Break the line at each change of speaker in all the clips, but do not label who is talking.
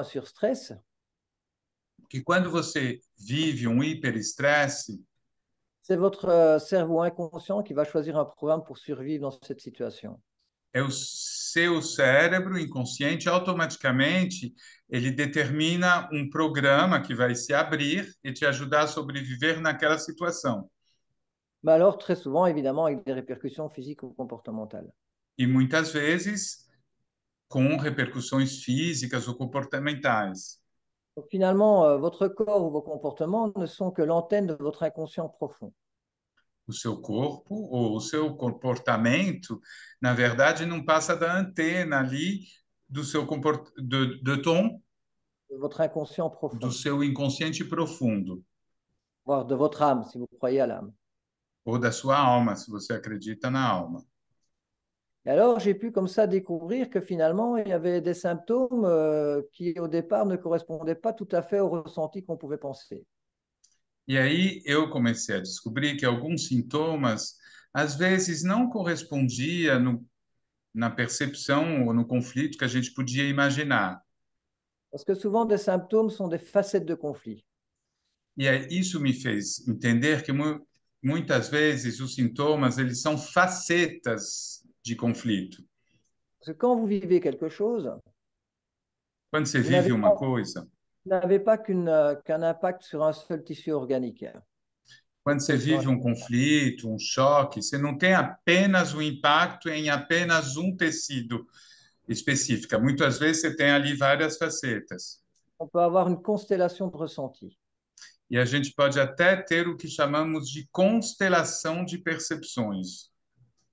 sur stress,
Que quando você vive um hiperestresse,
c'est votre cerveau inconscient qui va choisir un programme pour survivre dans cette situation.
é o seu cérebro inconsciente automaticamente ele determina um programa que vai se abrir e te ajudar a sobreviver naquela situação.
Mais alors, très souvent, évidemment, avec des répercussions physiques ou comportementales.
E muitas vezes com repercussões físicas ou comportamentais.
Donc, finalement, votre corps ou vos comportements ne sont que l'antenne de votre inconscient profond.
O seu corpo ou o seu comportamento, na verdade, não passa da antena ali do seu de tom
De votre inconscient
do
profond,
seu inconsciente profundo
voire de votre âme, si vous croyez à l'âme.
ou da sua alma, se você acredita na alma.
Et alors, j'ai pu comme ça découvrir que finalement, il y avait des symptômes qui, au départ, ne correspondaient pas tout à fait au ressenti qu'on pouvait penser.
E aí eu comecei a descobrir que alguns sintomas às vezes não correspondia na percepção ou no conflito que a gente podia imaginar.
Parce que souvent, des symptômes sont des facettes de conflit.
E isso me fez entender que muitas vezes os sintomas eles são facetas de conflito.
Parce que quand vous vivez quelque chose,
Quando você
vous n'avez
vive uma coisa,
pas qu'un impact sur un seul tissu organique.
quando você
Que sur
vive
un-
um conflito, um choque, você não tem apenas o impacto em apenas um tecido específico. Muitas vezes você tem ali várias facetas.
On peut avoir une constellation de ressentis.
E a gente pode até ter o que chamamos de constelação de percepções.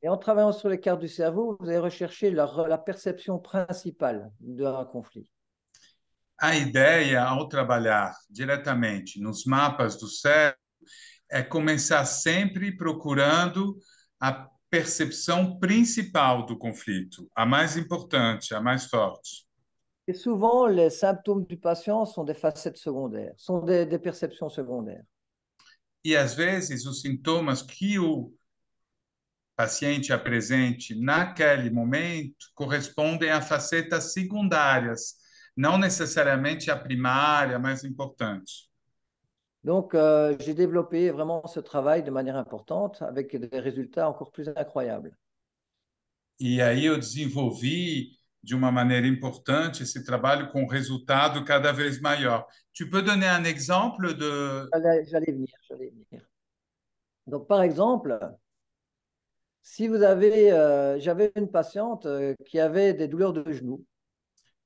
Et en travaillant sur les cartes du cerveau, vous allez rechercher la perception principale d'un conflit.
A ideia, ao trabalhar diretamente nos mapas do cérebro, é começar sempre procurando a percepção principal do conflito, a mais importante, a mais forte.
Et souvent, les symptômes du patient sont des facettes secondaires, sont des perceptions secondaires.
E às vezes os sintomas que o paciente apresente naquele momento correspondem a facetas secundárias, não necessariamente a primária, mais importante.
Donc, j'ai développé vraiment ce travail de manière importante avec des résultats encore plus incroyables.
E aí eu desenvolvi de uma maneira importante esse trabalho com resultado cada vez maior. Tu peux donner un exemple de,
J'allais venir, j'allais venir. Donc, par exemple, si vous avez, j'avais une patiente qui avait des douleurs de genoux.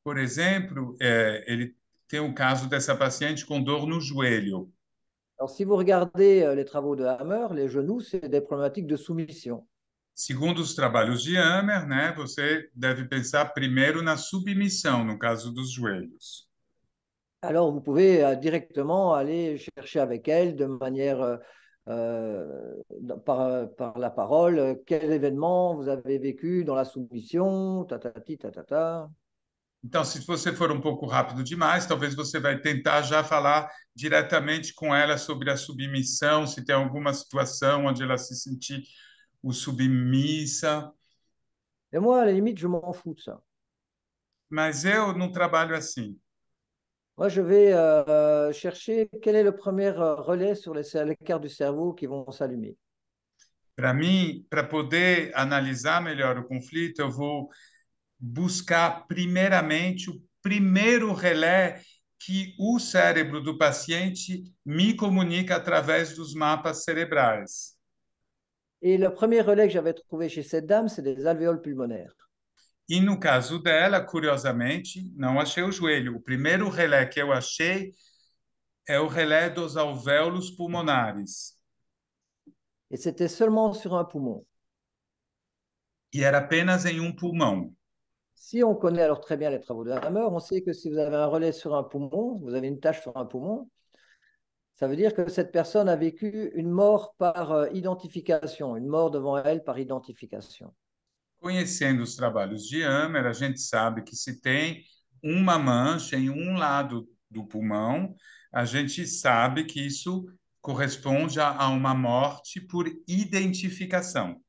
por exemplo, ele tem um caso dessa paciente com dor no joelho.
Alors, si vous regardez les travaux de Hammer, les genoux, c'est des problématiques de soumission.
Segundo os trabalhos de Hammer, né, você deve pensar primeiro na submissão, no caso dos joelhos.
Alors, vous pouvez directement aller chercher avec elle de manière par la parole quel événement vous avez vécu dans la soumission, tatati, tatata.
Então, se você for um pouco rápido demais, talvez você vai tentar já falar diretamente com ela sobre a submissão, se tem alguma situação onde ela se sentir o submissa.
Et moi, à la limite, je m'en fous de ça.
Mas eu não trabalho assim.
Moi, je vais chercher quel est le premier relais sur les cartes du cerveau qui vont s'allumer.
Para mim, para poder analisar melhor o conflito, eu vou buscar primeiramente o primeiro relé que o cérebro do paciente me comunica através dos mapas cerebrais.
Et le premier relais que j'avais trouvé chez cette dame, c'est des alvéoles pulmonaires.
E no caso dela, curiosamente, não achei o joelho. O primeiro relé que eu achei é o relé dos alvéolos pulmonares.
Et c'était seulement sur un poumon.
E era apenas em um pulmão.
Si on connaît alors très bien les travaux de Hammer, on sait que si vous avez un relais sur un poumon, vous avez une tache sur un poumon, ça veut dire que cette personne a vécu une mort par identification, une mort devant elle par identification.
Conhecendo os trabalhos de Hammer, a gente sabe que se tem uma mancha em um lado do pulmão, a gente sabe que isso corresponde a uma morte por identificação.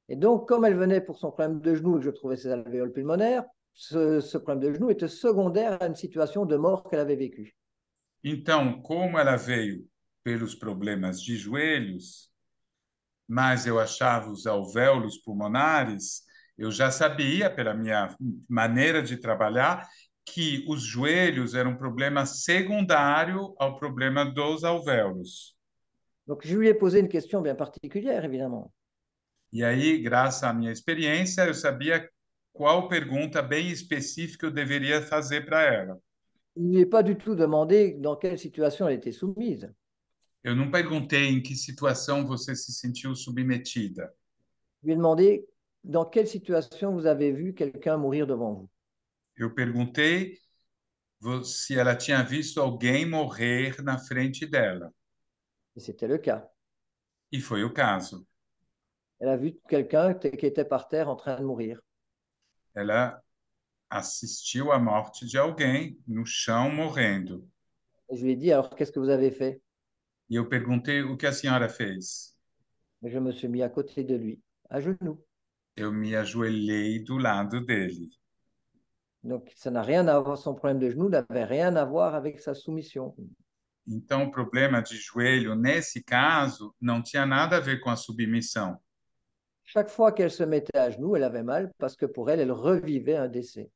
Et donc, comme elle venait pour son problème de genou et que je trouvais ses alvéoles pulmonaires, ce problème de genou était secondaire à une situation de mort qu'elle avait vécue.
Então, como ela veio pelos problemas de joelhos, mas eu achava os alvéolos pulmonares, eu já sabia, pela minha maneira de trabalhar, que os joelhos eram um problema secundário ao problema dos alvéolos.
Donc, je lui ai posé une question bien particulière, évidemment.
E aí, graças à minha experiência, eu sabia qual pergunta bem específica eu deveria fazer para ela.
Je ne lui ai pas du tout demandé dans quelle situation elle était soumise.
Eu não perguntei em que situação você se sentiu submetida.
Je lui ai demandé dans quelle situation vous avez vu quelqu'un mourir devant vous.
Eu perguntei se ela tinha visto alguém morrer na frente dela.
Et c'était le cas.
E foi o caso.
Elle a vu quelqu'un qui était par terre en train de mourir.
Ela assistiu à morte de alguém no chão morrendo.
Et je lui ai dit, alors qu'est-ce que vous avez fait?
E eu perguntei o que a senhora fez.
Et je me suis mis à côté de lui, à genoux.
Eu me ajoelhei do lado dele.
Donc, ça n'a rien à voir, son problème de genou n'avait rien à voir avec sa soumission.
Então, o problema de joelho, nesse caso, não tinha nada a ver com a submissão.
Chaque fois qu'elle se mettait à genoux, elle avait mal parce que pour elle, elle revivait un décès.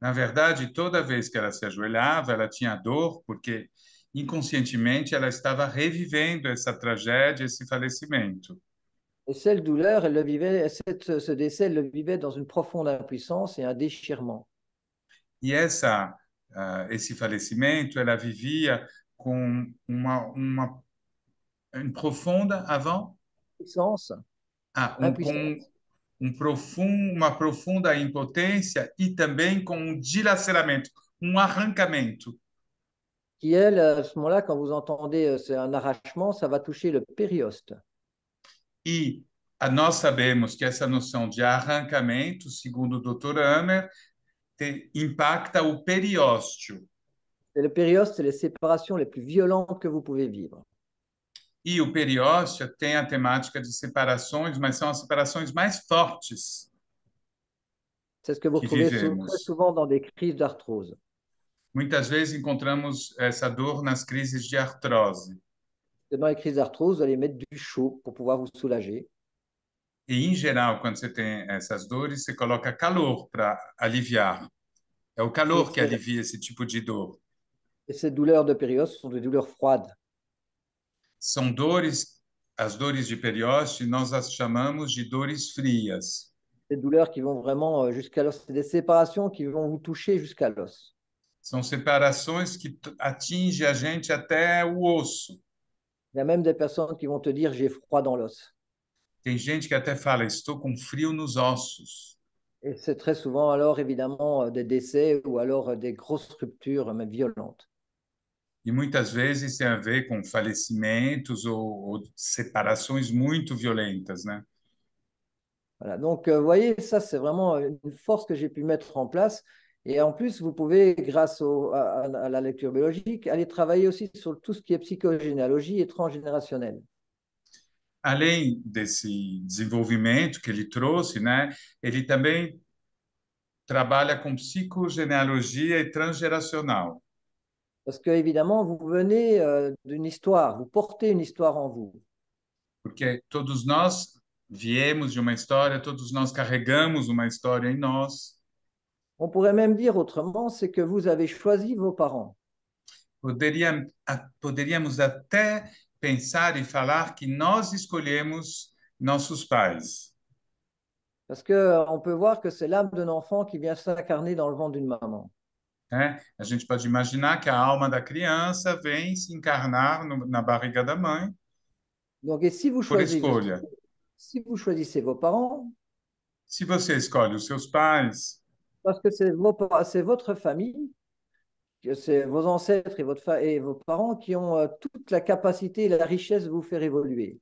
Na verdade, toda vez que ela se ajoelhava, ela tinha dor, porque inconscientemente ela estava revivendo essa tragédia, esse falecimento.
Et cette douleur, elle le vivait, ce décès, elle le vivait dans une profonde impuissance et un déchirement.
E esse falecimento, ela vivia com uma profunda avant,
Puissance,
com
impuissance,
uma profunda impotência e também com um dilaceramento, um arrancamento.
qui, elle, à ce moment-là, quand vous entendez c'est un arrachement, ça va toucher le périoste.
E nós sabemos que essa noção de arrancamento, segundo o Dr. Hammer, impacta o periósteo.
Et le périoste, c'est les séparations les plus violentes que vous pouvez vivre.
E o periósteo tem a temática de separações, mas são as separações mais fortes
C'est ce que vous
que
retrouvez très
vivemos.
souvent dans des crises d'arthrose.
Muitas vezes encontramos essa dor nas crises de artrose.
Dans les crises d'arthrose, vous allez mettre du chaud pour pouvoir vous soulager.
E, em geral, quando você tem essas dores, você coloca calor para aliviar. É o
Et,
calor que alivia esse tipo de dor.
et ces douleurs de périoste sont des douleurs froides.
São dores, as dores de periósteo, nós as chamamos de dores frias.
Des douleurs qui vont vraiment jusqu'à l'os. C'est des séparations qui vont vous toucher jusqu'à l'os.
São separações que atingem a gente até o osso.
Il y a même des personnes qui vont te dire j'ai froid dans l'os.
Tem gente que até fala, estou com frio nos ossos.
Et c'est très souvent alors évidemment des décès ou alors des grosses ruptures même violentes.
E muitas vezes tem a ver com falecimentos ou separações muito violentas, né?
Voilà. Donc, vous voyez, ça, c'est vraiment une force que j'ai pu mettre en place. Et en plus, vous pouvez, grâce à la lecture biologique, aller travailler aussi sur tout ce qui est psychogénéalogie et transgénérationnelle.
Além desse desenvolvimento que ele trouxe, né? Ele também trabalha com psicogenealogia e transgeracional.
Parce que, évidemment, vous venez d'une histoire, vous portez une histoire en vous.
Porque todos nós viemos de uma história, todos nós carregamos uma história em nós.
On pourrait même dire autrement, c'est que vous avez choisi vos parents.
Poderíamos até pensar e falar que nós escolhemos nossos pais.
Parce qu'on peut voir que c'est l'âme d'un enfant qui vient s'incarner dans le ventre d'une maman.
Né? A gente pode imaginar que a alma da criança vem se encarnar na barriga da mãe
Donc, et
por escolha.
si vous choisissez vos parents,
Se você escolhe os seus pais,
parce que c'est votre famille, que c'est vos ancêtres et vos parents qui ont toute la capacité et la richesse de vous faire évoluer.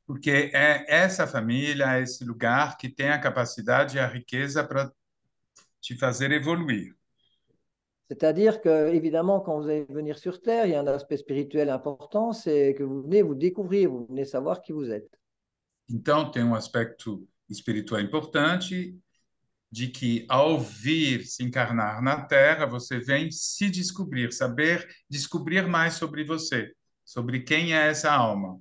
porque é essa família, esse lugar que tem a capacidade e a riqueza para te fazer evoluir.
C'est-à-dire que, évidemment, quand vous allez venir sur Terre, il y a un aspect spirituel important, c'est que vous venez vous découvrir, vous venez savoir qui vous êtes.
Então, tem um aspecto espiritual importante de que ao vir se encarnar na Terra, você vem se descobrir, saber descobrir mais sobre você, sobre quem é essa alma.